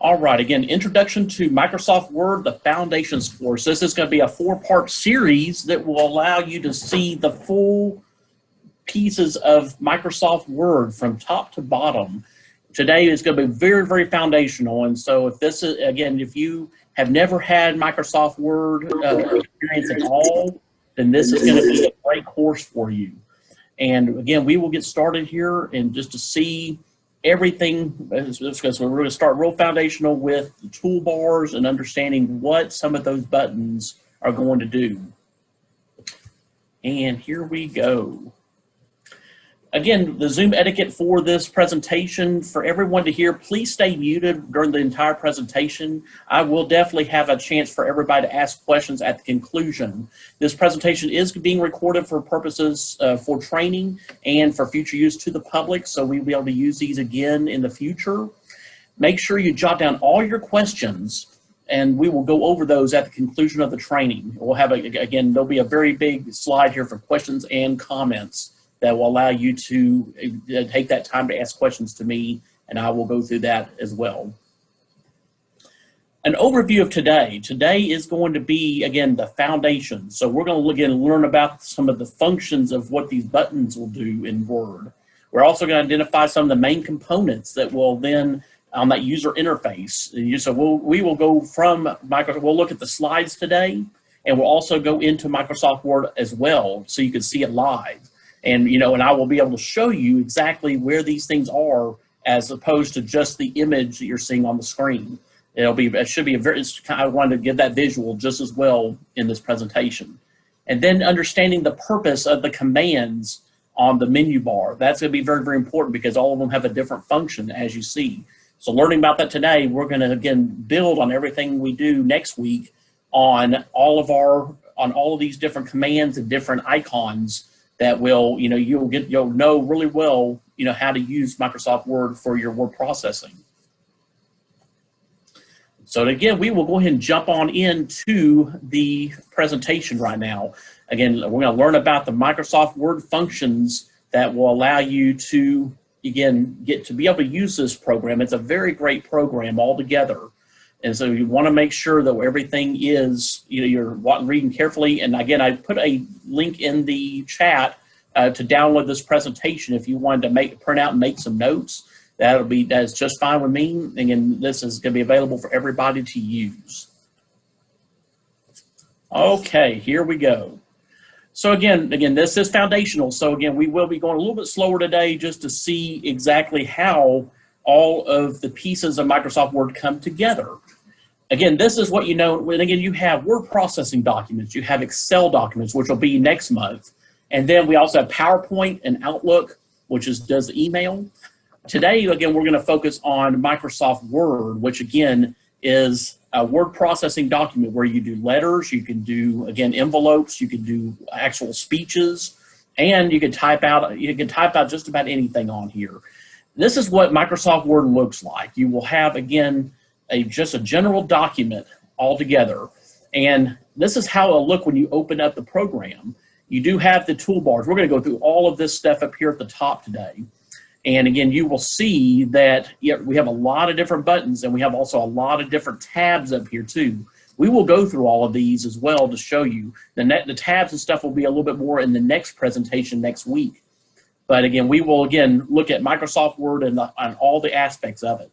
All right, again, Introduction to Microsoft Word, the Foundations course. This is going to be a 4-part series that will allow you to see the full pieces of Microsoft Word from top to bottom. Today is going to be very, very foundational. And so if this is, again, if you have never had Microsoft Word experience at all, then this is going to be a great course for you. And again, we will get started here and just to see everything. So we're going to start real foundational with the toolbars and understanding what some of those buttons are going to do. And here we go. Again, the Zoom etiquette for this presentation, for everyone to hear, please stay muted during the entire presentation. I will definitely have a chance for everybody to ask questions at the conclusion. This presentation is being recorded for purposes for training and for future use to the public, so we'll be able to use these again in the future. Make sure you jot down all your questions, and we will go over those at the conclusion of the training. We'll have, again, there'll be a very big slide here for questions and comments that will allow you to take that time to ask questions to me, and I will go through that as well. An overview of today. Today is going to be, again, the foundation. So we're going to look and learn about some of the functions of what these buttons will do in Word. We're also going to identify some of the main components that will then, on that user interface. So we will go from Microsoft, we'll look at the slides today, and we'll also go into Microsoft Word as well, so you can see it live. And, and I will be able to show you exactly where these things are as opposed to just the image that you're seeing on the screen. It should be I wanted to give that visual just as well in this presentation. And then understanding the purpose of the commands on the menu bar. That's going to be very, very important because all of them have a different function, as you see. So learning about that today, we're going to, again, build on everything we do next week on all of these different commands and different icons that will, you'll know really well, how to use Microsoft Word for your word processing. So again, we will go ahead and jump on into the presentation right now. Again, we're going to learn about the Microsoft Word functions that will allow you to, again, get to be able to use this program. It's a very great program altogether. And so you want to make sure that everything is, you're reading carefully. And again, I put a link in the chat to download this presentation if you wanted to print out and make some notes. That's just fine with me. Again, this is going to be available for everybody to use. Okay, here we go. So again, this is foundational. So again, we will be going a little bit slower today just to see exactly how all of the pieces of Microsoft Word come together. Again, this is what and again, you have word processing documents, you have Excel documents, which will be next month. And then we also have PowerPoint and Outlook, which does email. Today, again, we're going to focus on Microsoft Word, which again is a word processing document where you do letters, you can do, again, envelopes, you can do actual speeches, and you can type out just about anything on here. This is what Microsoft Word looks like. You will have, again, just a general document altogether. And this is how it'll look when you open up the program. You do have the toolbars. We're going to go through all of this stuff up here at the top today. And again, you will see that we have a lot of different buttons, and we have also a lot of different tabs up here too. We will go through all of these as well to show you. The tabs and stuff will be a little bit more in the next presentation next week. But again, we will look at Microsoft Word and all the aspects of it.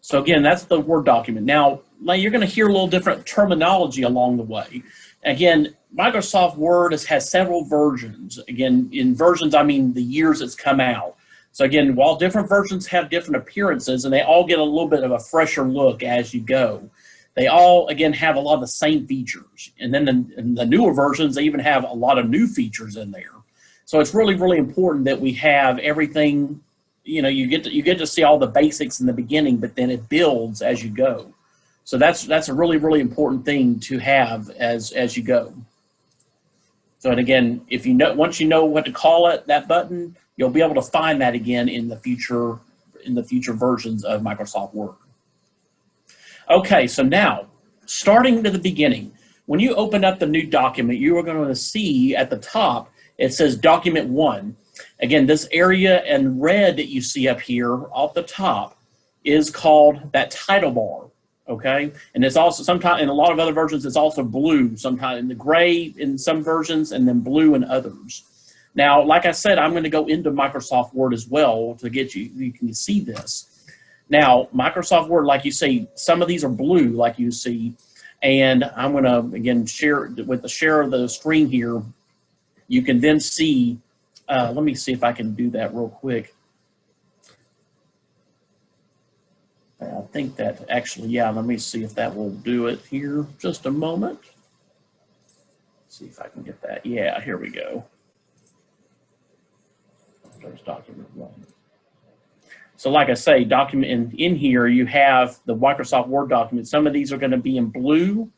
So again, that's the Word document. Now you're going to hear a little different terminology along the way. Again, Microsoft Word has several versions. Again, in versions, I mean the years it's come out. So again, while different versions have different appearances and they all get a little bit of a fresher look as you go, they all, again, have a lot of the same features. And then in the newer versions, they even have a lot of new features in there. So it's really, really important that we have everything, you get to see all the basics in the beginning, but then it builds as you go. So that's a really, really important thing to have as you go. So and again, once you know what to call it, that button, you'll be able to find that again in the future versions of Microsoft Word. Okay, so now starting to the beginning, when you open up the new document, you are going to see at the top it says Document1. Again, this area in red that you see up here off the top is called that title bar, okay? And it's also sometimes, in a lot of other versions, it's also blue, sometimes in the gray in some versions, and then blue in others. Now, like I said, I'm going to go into Microsoft Word as well to get you can see this. Now, Microsoft Word, like you see, some of these are blue, like you see, and I'm going to, again, share with the share of the screen here. You can then see, let me see if I can do that real quick. I think that actually, yeah, let me see if that will do it here. Just a moment. Let's see if I can get that. Yeah, here we go. There's document 1. So like I say, document in here, you have the Microsoft Word document. Some of these are going to be in blue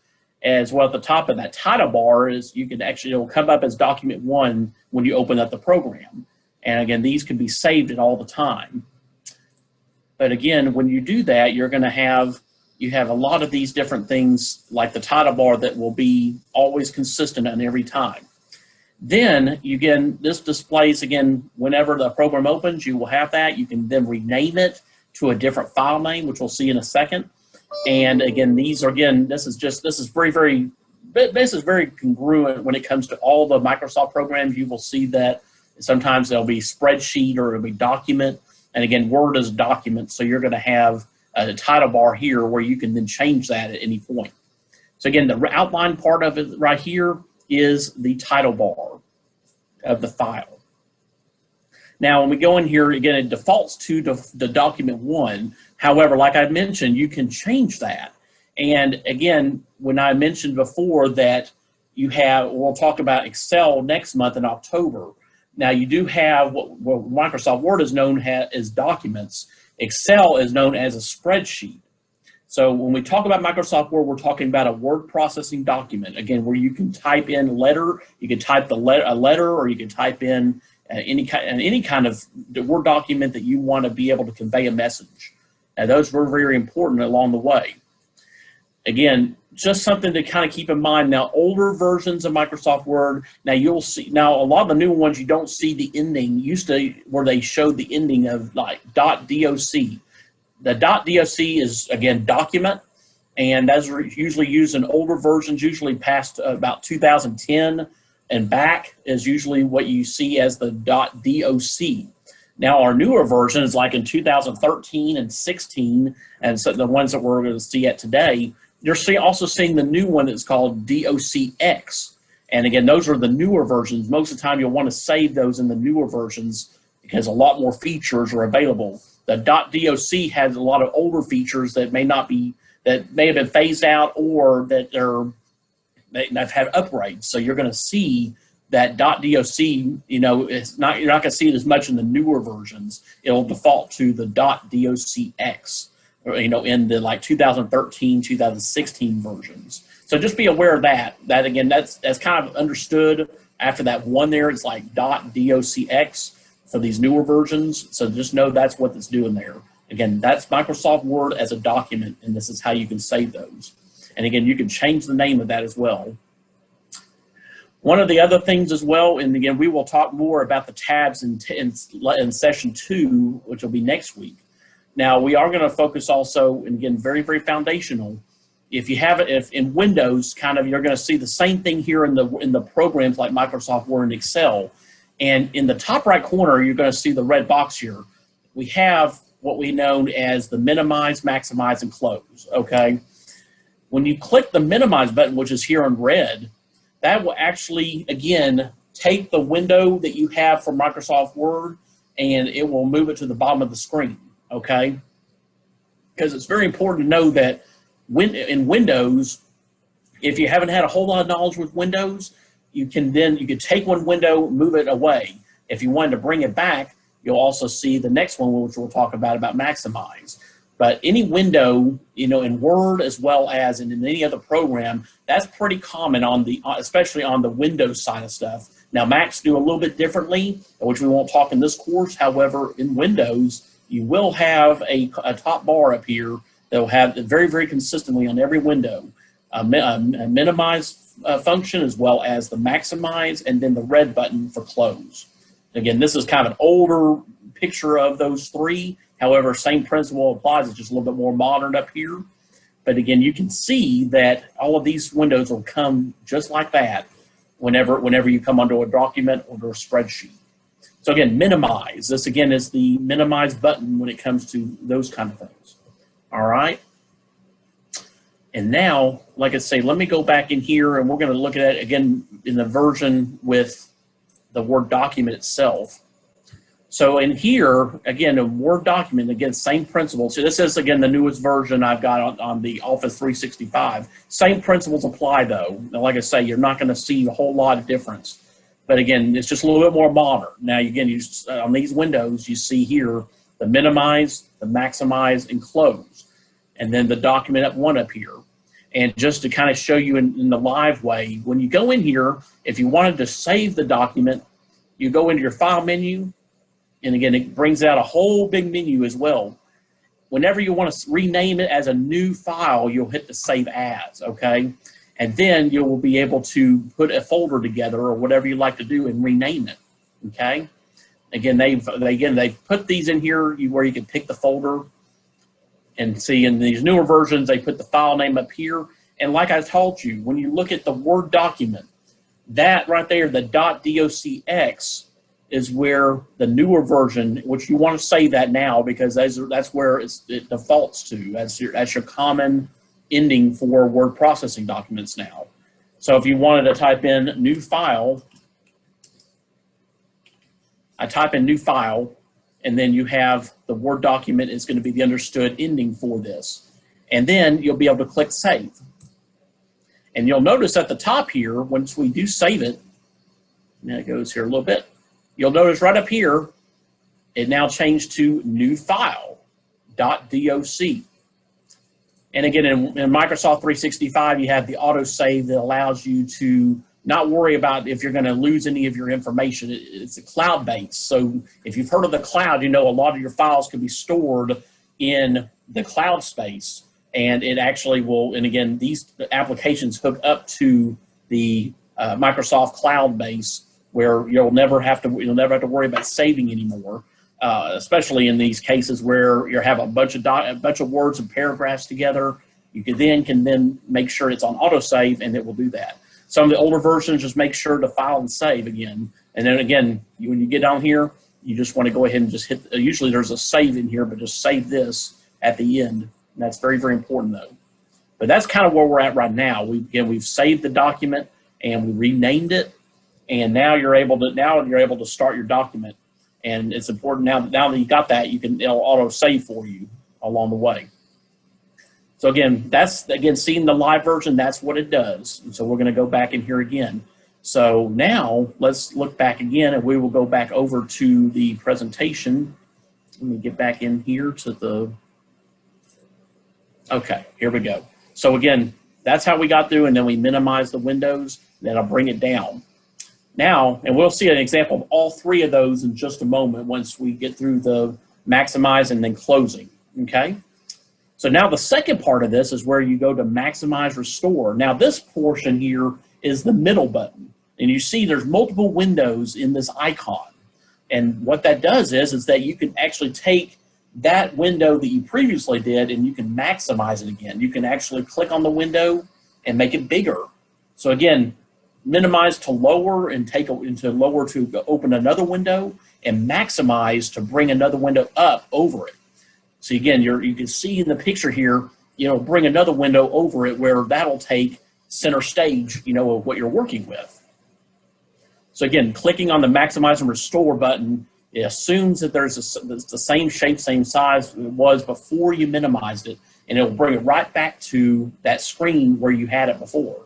as well. At the top of that title bar is you can actually, it'll come up as document 1 when you open up the program. And again, these can be saved at all the time. But again, when you do that, you're going to have, you have a lot of these different things like the title bar that will be always consistent on every time. Then, again, this displays, again, whenever the program opens, you will have that. You can then rename it to a different file name, which we'll see in a second. And again, these are, again, this is very congruent when it comes to all the Microsoft programs. You will see that sometimes there'll be spreadsheet or it'll be document. And again, Word is document, so you're going to have a title bar here where you can then change that at any point. So again, the outline part of it right here is the title bar of the file. Now, when we go in here, again, it defaults to the document 1. However, like I mentioned, you can change that. And again, when I mentioned before that you have, we'll talk about Excel next month in October. Now, you do have what Microsoft Word is known as documents. Excel is known as a spreadsheet. So when we talk about Microsoft Word, we're talking about a word processing document, again, where you can type in letter, you can type a letter, or you can type in any kind of Word document that you want to be able to convey a message. Now, those were very important along the way. Again, just something to kind of keep in mind. Now, older versions of Microsoft Word, now you'll see, now a lot of the new ones, you don't see the ending, used to where they showed the ending of like .doc. The .doc is, again, document, and that's usually used in older versions, usually past about 2010 and back is usually what you see as the .doc. Now, our newer versions, like in 2013 and 16, and so the ones that we're going to see at today, you're also seeing the new one that's called docx. And again, those are the newer versions. Most of the time, you'll want to save those in the newer versions because a lot more features are available. The .doc has a lot of older features that may not be, that may have been phased out or that have had upgrades. So you're going to see that .doc, you know, it's not, you're not going to see it as much in the newer versions. It'll default to the .docx, you know, in the like 2013, 2016 versions. So just be aware of that. That again, that's kind of understood after that one there. It's like .docx for these newer versions. So just know that's what it's doing there. Again, that's Microsoft Word as a document, and this is how you can save those. And again, you can change the name of that as well. One of the other things as well, and again, we will talk more about the tabs in session 2, which will be next week. Now, we are going to focus also, and again, very, very foundational. If you have it, if in Windows, kind of, you're going to see the same thing here in the programs like Microsoft Word and Excel. And in the top right corner, you're going to see the red box here. We have what we know as the minimize, maximize, and close, okay? When you click the minimize button, which is here in red, that will actually, again, take the window that you have for Microsoft Word and it will move it to the bottom of the screen, okay? Because it's very important to know that in Windows, if you haven't had a whole lot of knowledge with Windows, you could take one window, move it away. If you wanted to bring it back, you'll also see the next one, which we'll talk about maximize. But any window, you know, in Word as well as in any other program, that's pretty common on the, especially on the Windows side of stuff. Now, Macs do a little bit differently, which we won't talk in this course. However, in Windows, you will have a top bar up here that will have very, very consistently on every window a minimize function as well as the maximize and then the red button for close. Again, this is kind of an older picture of those three. However, same principle applies. It's just a little bit more modern up here. But again, you can see that all of these windows will come just like that whenever you come onto a document or a spreadsheet. So again, minimize. This again is the minimize button when it comes to those kind of things. All right. And now, like I say, let me go back in here and we're going to look at it again in the version with the Word document itself. So in here, again, a Word document, again, same principle. So this is, again, the newest version I've got on the Office 365. Same principles apply, though. Now, like I say, you're not going to see a whole lot of difference. But again, it's just a little bit more modern. Now, again, on these windows, you see here the minimize, the maximize, and close. And then the document at one up here. And just to kind of show you in the live way, when you go in here, if you wanted to save the document, you go into your file menu. And again, it brings out a whole big menu as well. Whenever you want to rename it as a new file, you'll hit the save as, okay? And then you will be able to put a folder together or whatever you like to do and rename it, okay? Again, they've put these in here where you can pick the folder. And see, in these newer versions, they put the file name up here. And like I told you, when you look at the Word document, that right there, the .docx, is where the newer version, which you want to save that now because that's where it defaults to. That's your common ending for word processing documents now. So if you wanted to type in new file, I type in new file, and then you have the Word document is going to be the understood ending for this. And then you'll be able to click save. And you'll notice at the top here, once we do save it, and it goes here a little bit, you'll notice right up here, it now changed to new file, .doc. And again, in Microsoft 365, you have the auto save that allows you to not worry about if you're going to lose any of your information. It's a cloud-based. So if you've heard of the cloud, you know a lot of your files can be stored in the cloud space. And it actually will, and again, these applications hook up to the Microsoft cloud base, where you'll never have to worry about saving anymore, especially in these cases where you have a bunch of words and paragraphs together. You can then make sure it's on autosave, and it will do that. Some of the older versions just make sure to file and save again, and then again when you get down here, you just want to go ahead and just hit. Usually there's a save in here, but just save this at the end. And that's very, very important though. But that's kind of where we're at right now. We've saved the document and we renamed it. And now you're able to start your document, and it's important now that you got that, it'll auto save for you along the way. So again, seeing the live version, that's what it does. And so we're going to go back in here again. So now let's look back again, and we will go back over to the presentation. Let me get back in here to okay, here we go. So again, that's how we got through, and then we minimize the windows, then I'll bring it down. Now, and we'll see an example of all three of those in just a moment once we get through the maximize and then closing, okay? So now the second part of this is where you go to maximize restore. Now this portion here is the middle button, and you see there's multiple windows in this icon. And what that does is that you can actually take that window that you previously did and you can maximize it again. You can actually click on the window and make it bigger. So again, minimize to lower and take into lower to open another window, and maximize to bring another window up over it. So again, you can see in the picture here, bring another window over it where that'll take center stage, of what you're working with. So again, clicking on the maximize and restore button, it assumes that it's the same shape, same size it was before you minimized it, and it'll bring it right back to that screen where you had it before.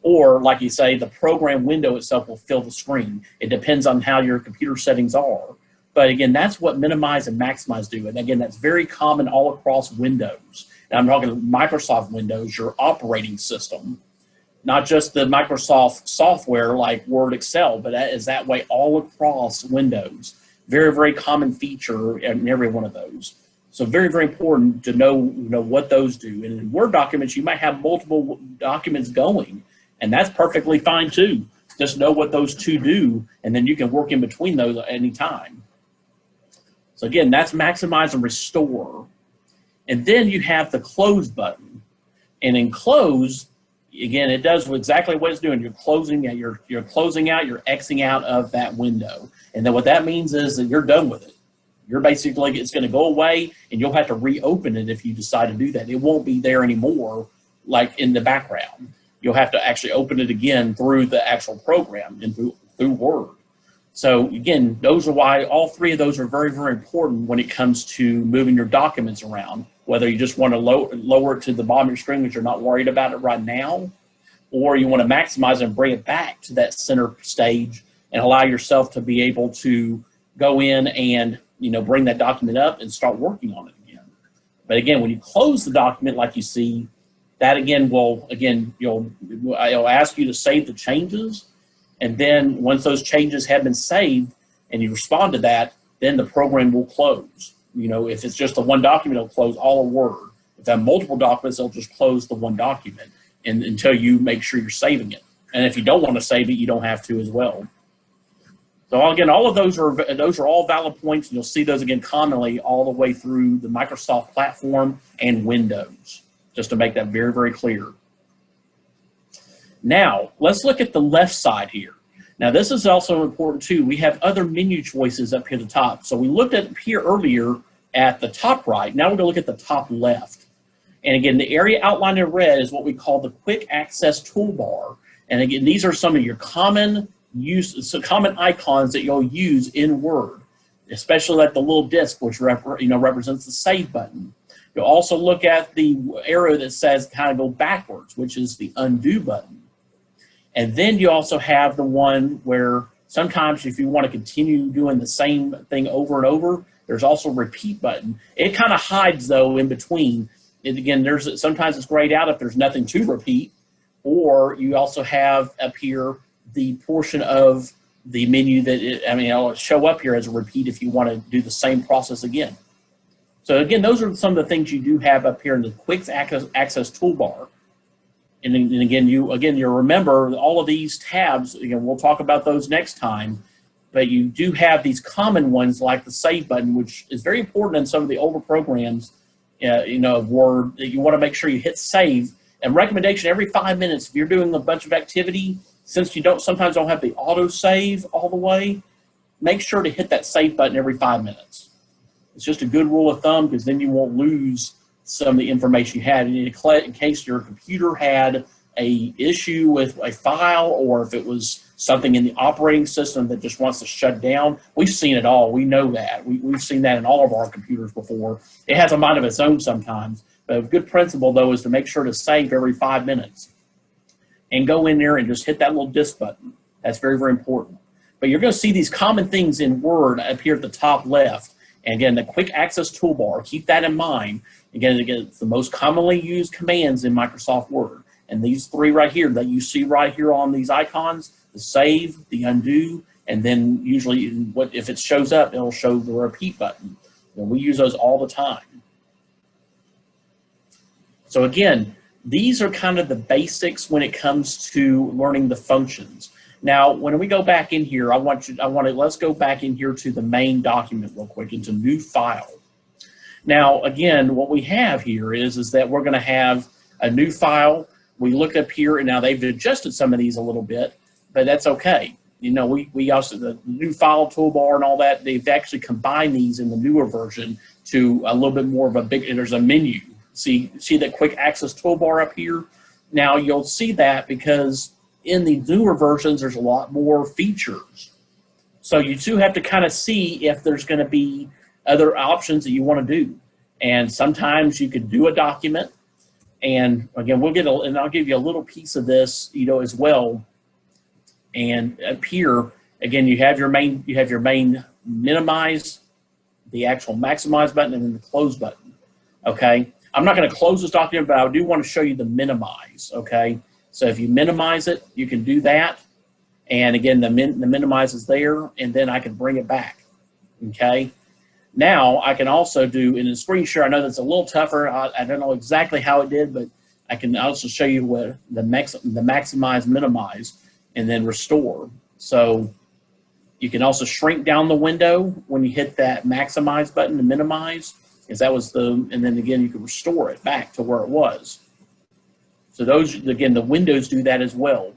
Or, like you say, the program window itself will fill the screen. It depends on how your computer settings are. But again, that's what minimize and maximize do. And again, that's very common all across Windows. And I'm talking Microsoft Windows, your operating system, not just the Microsoft software like Word, Excel, but that is that way all across Windows. Very, very common feature in every one of those. So very, very important to know, what those do. And in Word documents, you might have multiple documents going, and that's perfectly fine too. Just know what those two do, and then you can work in between those at any time. So again, that's maximize and restore. And then you have the close button. And in close, again, it does exactly what it's doing. You're closing out, you're Xing out of that window. And then what that means is that you're done with it. You're basically, it's going to go away, and you'll have to reopen it if you decide to do that. It won't be there anymore, like in the background. You'll have to actually open it again through the actual program and through Word. So again, those are why all three of those are very, very important when it comes to moving your documents around, whether you just want to lower it to the bottom of your screen because you're not worried about it right now, or you want to maximize and bring it back to that center stage and allow yourself to be able to go in and bring that document up and start working on it again. But again, when you close the document like you see, that again it'll ask you to save the changes. And then once those changes have been saved and you respond to that, then the program will close. If it's just the one document, it'll close all of Word. If they have multiple documents, it'll just close the one document and until you make sure you're saving it. And if you don't want to save it, you don't have to as well. So again, all of those are all valid points, and you'll see those again commonly all the way through the Microsoft platform and Windows, just to make that very, very clear. Now, let's look at the left side here. Now, this is also important too. We have other menu choices up here at the top. So we looked at here earlier at the top right. Now we're going to look at the top left. And again, the area outlined in red is what we call the quick access toolbar. And again, these are some of your common icons that you'll use in Word, especially like the little disc, which represents the save button. You'll also look at the arrow that says kind of go backwards, which is the undo button. And then you also have the one where sometimes if you want to continue doing the same thing over and over, there's also a repeat button. It kind of hides though in between. And again, sometimes it's grayed out if there's nothing to repeat, or you also have up here the portion of the menu that it'll show up here as a repeat if you want to do the same process again. So again, those are some of the things you do have up here in the quick access toolbar. And again, you'll remember all of these tabs. Again, we'll talk about those next time. But you do have these common ones like the save button, which is very important in some of the older programs, of Word. That you want to make sure you hit save. And recommendation every 5 minutes if you're doing a bunch of activity, since you sometimes don't have the auto save all the way, make sure to hit that save button every 5 minutes. It's just a good rule of thumb because then you won't lose some of the information you had. In case your computer had a issue with a file, or if it was something in the operating system that just wants to shut down, we've seen it all. We know that. We've seen that in all of our computers before. It has a mind of its own sometimes. But a good principle, though, is to make sure to save every 5 minutes and go in there and just hit that little disk button. That's very, very important. But you're going to see these common things in Word up here at the top left. And again, the quick access toolbar, keep that in mind. Again, it's the most commonly used commands in Microsoft Word. And these three right here that you see right here on these icons, the save, the undo, and then usually if it shows up, it'll show the repeat button. And we use those all the time. So again, these are kind of the basics when it comes to learning the functions. Now, when we go back in here, let's go back in here to the main document real quick, into new file. Now, again, what we have here is that we're going to have a new file. We look up here, and now they've adjusted some of these a little bit, but that's okay. We also, the new file toolbar and all that, they've actually combined these in the newer version to a little bit more of there's a menu. See that quick access toolbar up here? Now, you'll see that because in the newer versions, there's a lot more features. So you do have to kind of see if there's going to be other options that you want to do. And sometimes you could do a document. And again, I'll give you a little piece of this, as well. And up here, again, you have your main minimize, the actual maximize button, and then the close button. Okay. I'm not going to close this document, but I do want to show you the minimize. Okay. So if you minimize it, you can do that. And again, the minimize is there, and then I can bring it back. Okay. Now I can also do in the screen share. I know that's a little tougher. I don't know exactly how it did, but I can also show you what the maximize, minimize, and then restore. So You can also shrink down the window when you hit that maximize button to minimize, because that was and then again, you can restore it back to where it was. So those, again, the windows do that as well.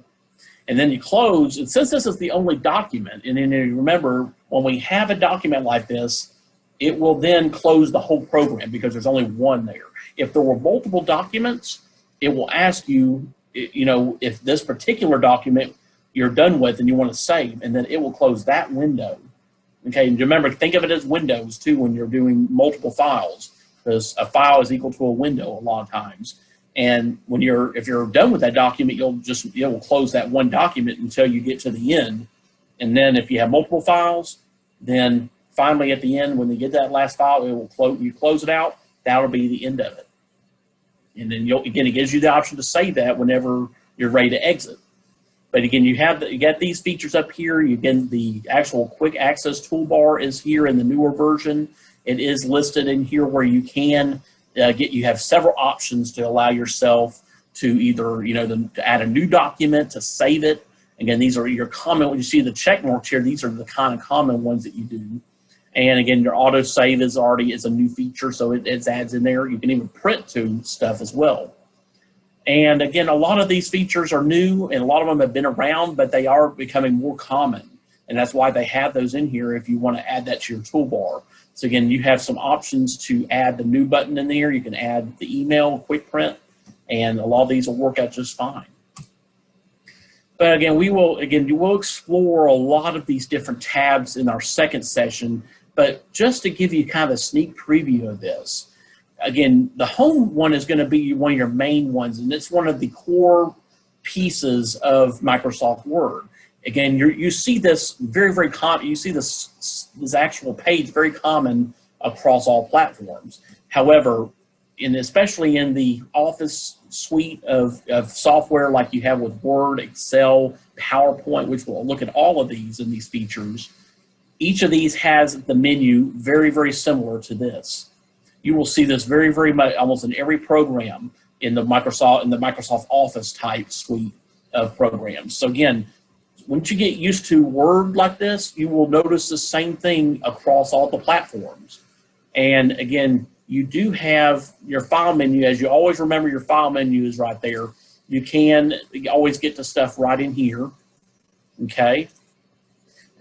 And then you close, and since this is the only document, and then you remember, when we have a document like this, it will then close the whole program because there's only one there. If there were multiple documents, it will ask you, if this particular document you're done with and you want to save, and then it will close that window. Okay, and remember, think of it as windows too when you're doing multiple files, because a file is equal to a window a lot of times. And when if you're done with that document, it will close that one document until you get to the end. And then if you have multiple files, then finally at the end, when you get that last file, it will close it out. That'll be the end of it. And then again, it gives you the option to save that whenever you're ready to exit. But again, you got these features up here. The actual quick access toolbar is here in the newer version. It is listed in here where you can you have several options to allow yourself to either, to add a new document, to save it. Again, these are your common, when you see the check marks here, these are the kind of common ones that you do. And again, your auto save is a new feature, so it adds in there. You can even print to stuff as well. And again, a lot of these features are new, and a lot of them have been around, but they are becoming more common. And that's why they have those in here if you want to add that to your toolbar. So again, you have some options to add the new button in there. You can add the email, quick print, and a lot of these will work out just fine. But again, we'll explore a lot of these different tabs in our second session. But just to give you kind of a sneak preview of this, again, the home one is going to be one of your main ones, and it's one of the core pieces of Microsoft Word. Again, you see this very common. You see this actual page very common across all platforms. However, especially in the Office suite of software like you have with Word, Excel, PowerPoint, which we'll look at all of these and these features, each of these has the menu very similar to this. You will see this very much almost in every program in the Microsoft Office type suite of programs. So again, once you get used to Word like this, you will notice the same thing across all the platforms. And again, you do have your file menu. As you always remember, your file menu is right there. You always get the stuff right in here, okay?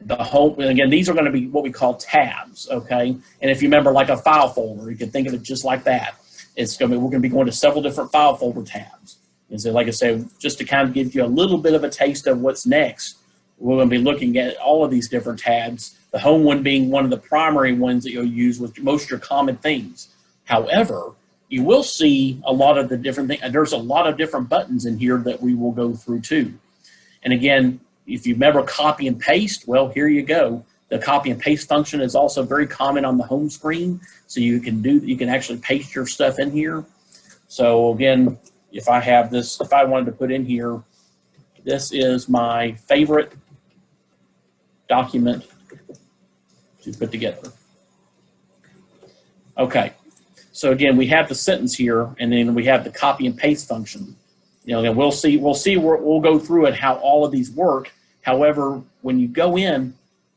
The home, and again, these are going to be what we call tabs, okay? And if you remember, like a file folder, you can think of it just like that. We're going to be going to several different file folder tabs. And so, like I said, just to kind of give you a little bit of a taste of what's next, we're going to be looking at all of these different tabs, the home one being one of the primary ones that you'll use with most of your common things. However, you will see a lot of the different things. There's a lot of different buttons in here that we will go through too. And again, if you remember copy and paste, well, here you go. The copy and paste function is also very common on the home screen. So you can actually paste your stuff in here. So again, if I wanted to put in here, this is my favorite document to put together. Okay, so again, we have the sentence here, and then we have the copy and paste function. And we'll go through it how all of these work. However, when you go in,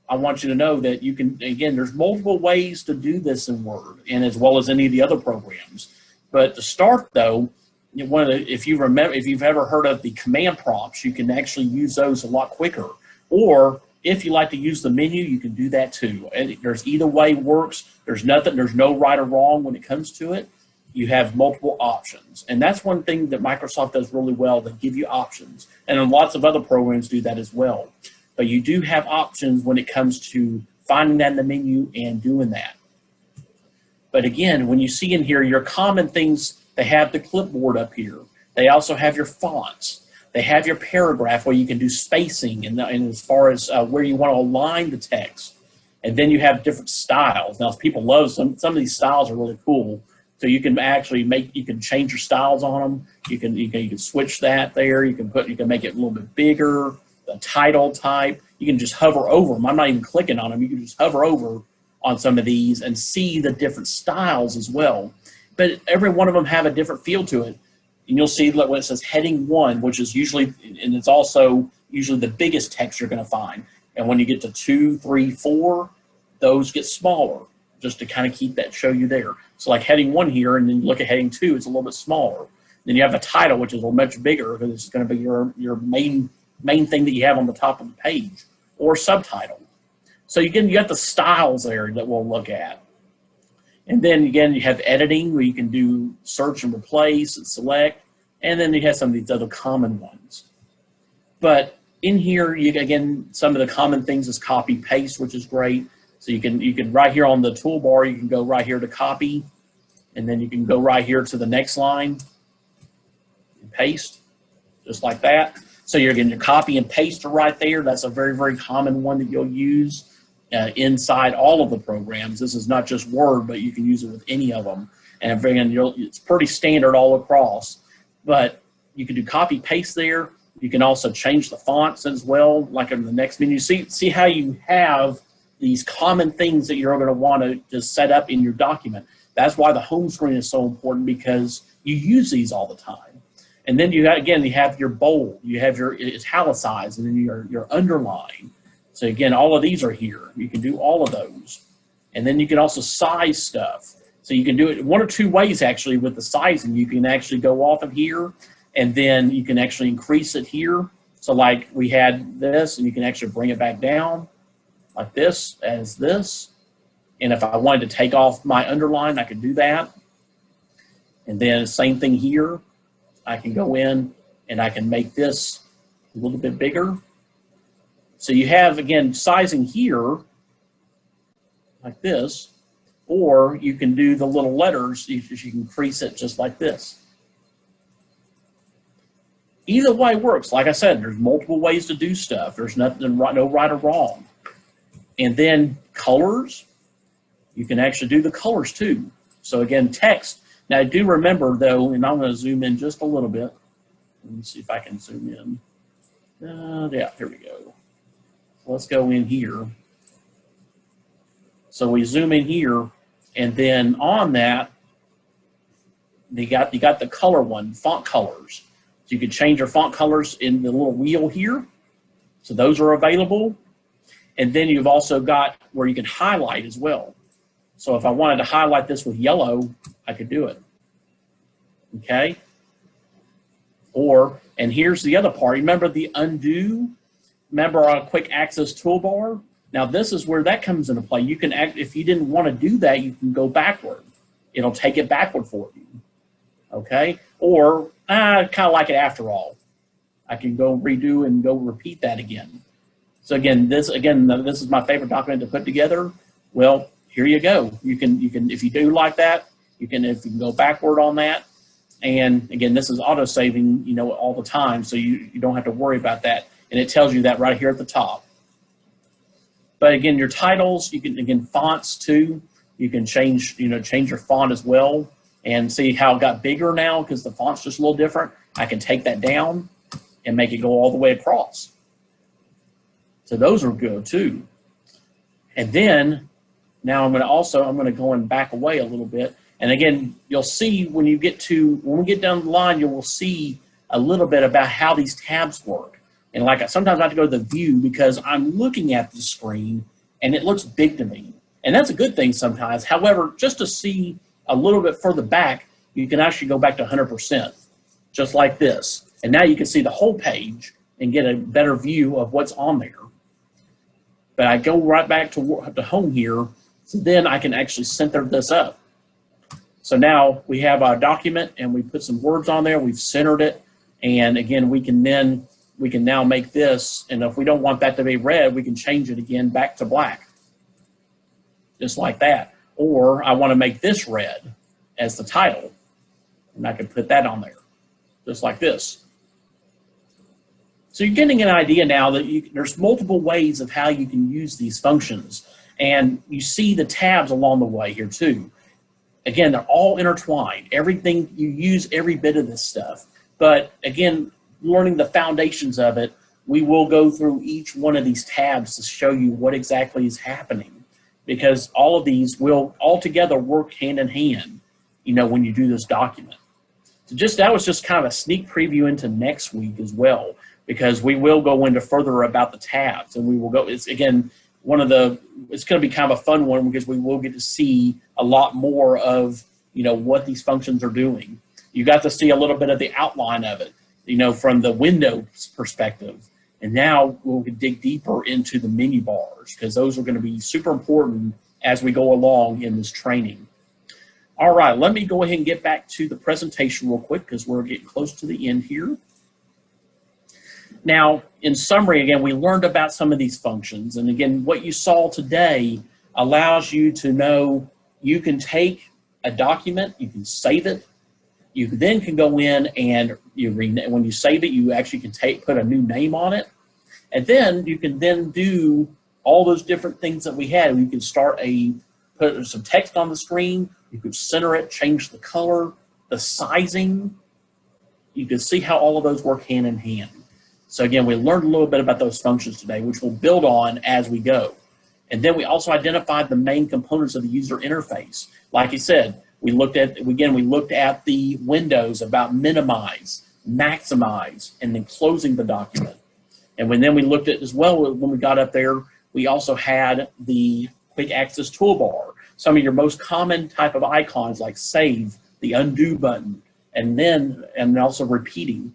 I want you to know that you can, again, there's multiple ways to do this in Word, and as well as any of the other programs. But to start though, if you've ever heard of the command prompts, you can actually use those a lot quicker. Or if you like to use the menu, you can do that too. And there's either way works. There's no right or wrong when it comes to it. You have multiple options. And that's one thing that Microsoft does really well. They give you options. And then lots of other programs do that as well. But you do have options when it comes to finding that in the menu and doing that. But again, when you see in here your common things, they have the clipboard up here. They also have your fonts. They have your paragraph where you can do spacing and as far as where you want to align the text. And then you have different styles. Now, people love some of these styles are really cool. So you can actually change your styles on them. You can switch that there. You can make it a little bit bigger. The title type. You can just hover over them. I'm not even clicking on them. You can just hover over on some of these and see the different styles as well. But every one of them have a different feel to it. And you'll see when it says heading 1, which is usually, and it's also usually the biggest text you're going to find. And when you get to 2, 3, 4, those get smaller, just to kind of keep that, show you there. So like heading 1 here, and then you look at heading 2, it's a little bit smaller. Then you have a title, which is a much bigger, because it's going to be your main thing that you have on the top of the page, or subtitle. So you got the styles there that we'll look at. And then again, you have editing, where you can do search and replace and select. And then you have some of these other common ones. But in here, again, some of the common things is copy paste, which is great. So you can right here on the toolbar, you can go right here to copy, and then you can go right here to the next line and paste, just like that. So you're getting your copy and paste right there. That's a very, very common one that you'll use inside all of the programs. This is not just Word, but you can use it with any of them. And again, it's pretty standard all across. But you can do copy paste there. You can also change the fonts as well, like in the next menu. See how you have these common things that you're going to want to just set up in your document. That's why the home screen is so important, because you use these all the time. And then you have your bold, you have your italicized, and then your underline. So again, all of these are here. You can do all of those. And then you can also size stuff. So you can do it one or two ways actually with the sizing. You can actually go off of here, and then you can actually increase it here. So like we had this, and you can actually bring it back down like this, as this. And if I wanted to take off my underline, I could do that. And then same thing here. I can go in and I can make this a little bit bigger. So you have, again, sizing here like this, or you can do the little letters. You can increase it just like this. Either way works. Like I said, there's multiple ways to do stuff. There's nothing, no right or wrong. And then colors, you can actually do the colors too. So again, text. Now, do remember, though, and I'm going to zoom in just a little bit. Let me see if I can zoom in. Yeah, here we go. Let's go in here. So we zoom in here, and then on that, you got the color one, font colors. So you can change your font colors in the little wheel here. So those are available. And then you've also got where you can highlight as well. So if I wanted to highlight this with yellow, I could do it. Okay? And here's the other part. Remember the undo? Remember our quick access toolbar? Now this is where that comes into play. You can if you didn't want to do that, you can go backward. It'll take it backward for you. Okay? Or I kind of like it after all. I can go redo and go repeat that again. So again, this is my favorite document to put together. Well, here you go. You can if you do like that, if you can go backward on that. And again, this is auto saving, all the time, so you don't have to worry about that. And it tells you that right here at the top. But again, your titles, you can, again, fonts too. You can change your font as well, and see how it got bigger now because the font's just a little different. I can take that down and make it go all the way across. So those are good too. And then now I'm going to go and back away a little bit. And again, you'll see when we get down the line, you will see a little bit about how these tabs work. And like sometimes I have to go to the view because I'm looking at the screen and it looks big to me. And that's a good thing sometimes. However, just to see a little bit further back, you can actually go back to 100%, just like this. And now you can see the whole page and get a better view of what's on there. But I go right back to home here, so then I can actually center this up. So now we have our document and we put some words on there, we've centered it, and again, we can now make this, and if we don't want that to be red, we can change it again back to black, just like that. Or I want to make this red as the title, and I can put that on there, just like this. So you're getting an idea now that there's multiple ways of how you can use these functions, and you see the tabs along the way here too. Again, they're all intertwined. Everything, you use every bit of this stuff. But again, learning the foundations of it, we will go through each one of these tabs to show you what exactly is happening, because all of these will all together work hand in hand, when you do this document. So that was just kind of a sneak preview into next week as well. because we will go into further about the tabs, and we will go, it's again, it's going to be kind of a fun one because we will get to see a lot more of, what these functions are doing. You got to see a little bit of the outline of it, from the Windows perspective. And now we'll dig deeper into the menu bars because those are going to be super important as we go along in this training. All right, let me go ahead and get back to the presentation real quick because we're getting close to the end here. Now, in summary, again, we learned about some of these functions. And again, what you saw today allows you to know you can take a document, you can save it, you then can go in and when you save it, you actually can put a new name on it. And then you can then do all those different things that we had. You can put some text on the screen, you could center it, change the color, the sizing. You can see how all of those work hand in hand. So again, we learned a little bit about those functions today, which we'll build on as we go. And then we also identified the main components of the user interface. Like I said, we looked at the windows about minimize, maximize, and then closing the document. And then we looked at as well, when we got up there, we also had the quick access toolbar. Some of your most common type of icons like save, the undo button, and also repeating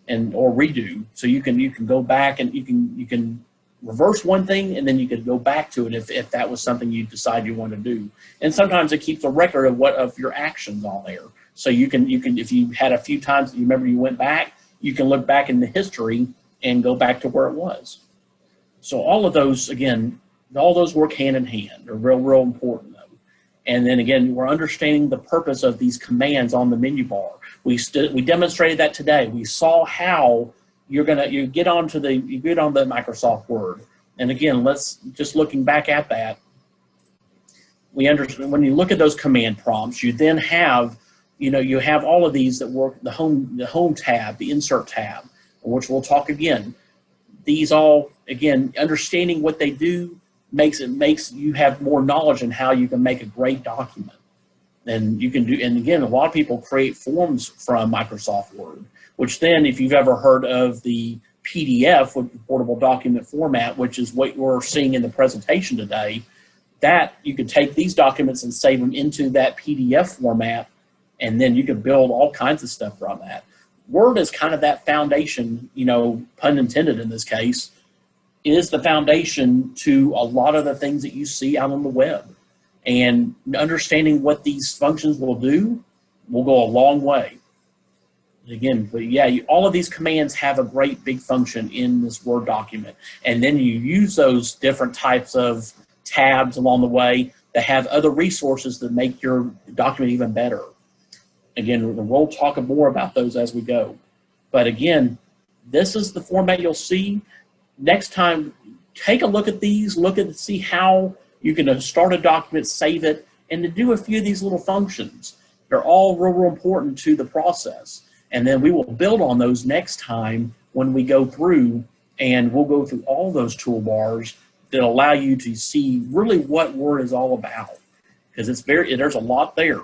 or redo. So you can go back and you can reverse one thing and then you could go back to it if that was something you decide you want to do. And sometimes it keeps a record of your actions on there. So you can if you had a few times that you remember you went back, you can look back in the history and go back to where it was. So all of those, again, all those work hand in hand. They're real important though. And then again, we're understanding the purpose of these commands on the menu bar. We demonstrated that today. We saw how you get on the Microsoft Word. And again, just looking back at that, we understand when you look at those command prompts, you then have, you have all of these that work, the home tab, the insert tab, which we'll talk again. These all, again, understanding what they do makes you have more knowledge in how you can make a great document. And you can do, and again, a lot of people create forms from Microsoft Word, which then, if you've ever heard of the PDF with the portable document format, which is what we're seeing in the presentation today, that you could take these documents and save them into that PDF format, and then you could build all kinds of stuff from that. Word is kind of that foundation, pun intended in this case, is the foundation to a lot of the things that you see out on the web. And understanding what these functions will do will go a long way. Again, but yeah, all of these commands have a great big function in this Word document. And then you use those different types of tabs along the way that have other resources that make your document even better. Again, we'll talk more about those as we go. But again, this is the format you'll see. Next time, take a look at these, see how you can start a document, save it, and to do a few of these little functions. They're all real important to the process. And then we will build on those next time when we go through, and we'll go through all those toolbars that allow you to see really what Word is all about. Because there's a lot there.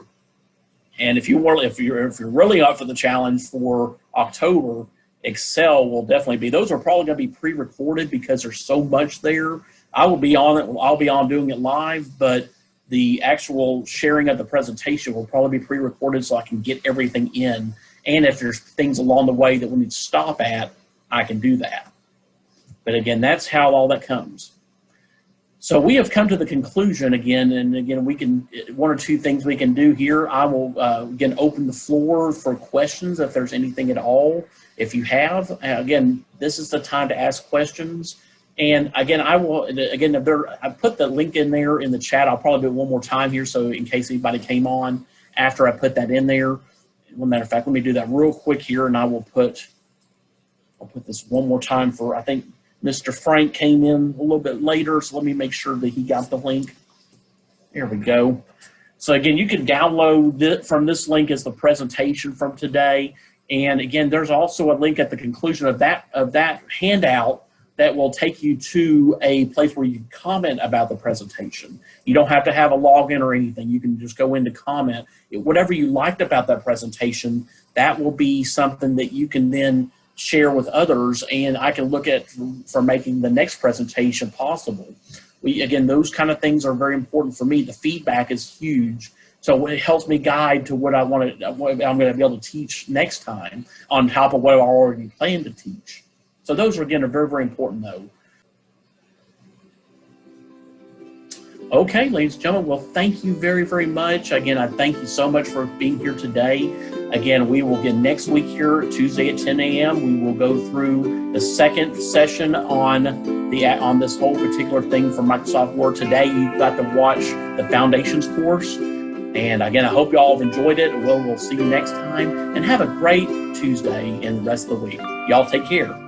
And if you're really up for the challenge for October, Excel will definitely be. Those are probably going to be pre-recorded because there's so much there. I will be on it. I'll be on doing it live, but the actual sharing of the presentation will probably be pre-recorded so I can get everything in. And if there's things along the way that we need to stop at, I can do that. But again, that's how all that comes. So we have come to the conclusion again, and again, one or two things we can do here. I will again open the floor for questions if there's anything at all. If you have, again, this is the time to ask questions. And again, I put the link in there in the chat. I'll probably do it one more time here, so in case anybody came on after I put that in there. As a matter of fact, let me do that real quick here, and I'll put this one more time for, I think Mr. Frank came in a little bit later, so let me make sure that he got the link. There we go. So again, you can download from this link as the presentation from today. And again, there's also a link at the conclusion of that handout that will take you to a place where you can comment about the presentation. You don't have to have a login or anything. You can just go in to comment. Whatever you liked about that presentation, that will be something that you can then share with others, and I can look at for making the next presentation possible. Again, those kind of things are very important for me. The feedback is huge. So it helps me guide to what I'm going to be able to teach next time on top of what I already plan to teach. So those are, again, are very, very important though. Okay, ladies and gentlemen, well, thank you very, very much. Again, I thank you so much for being here today. Again, we will get next week here, Tuesday at 10 a.m. We will go through the second session on this whole particular thing for Microsoft Word. Today, you've got to watch the Foundations course. And again, I hope you all have enjoyed it. We'll see you next time. And have a great Tuesday and the rest of the week. Y'all take care.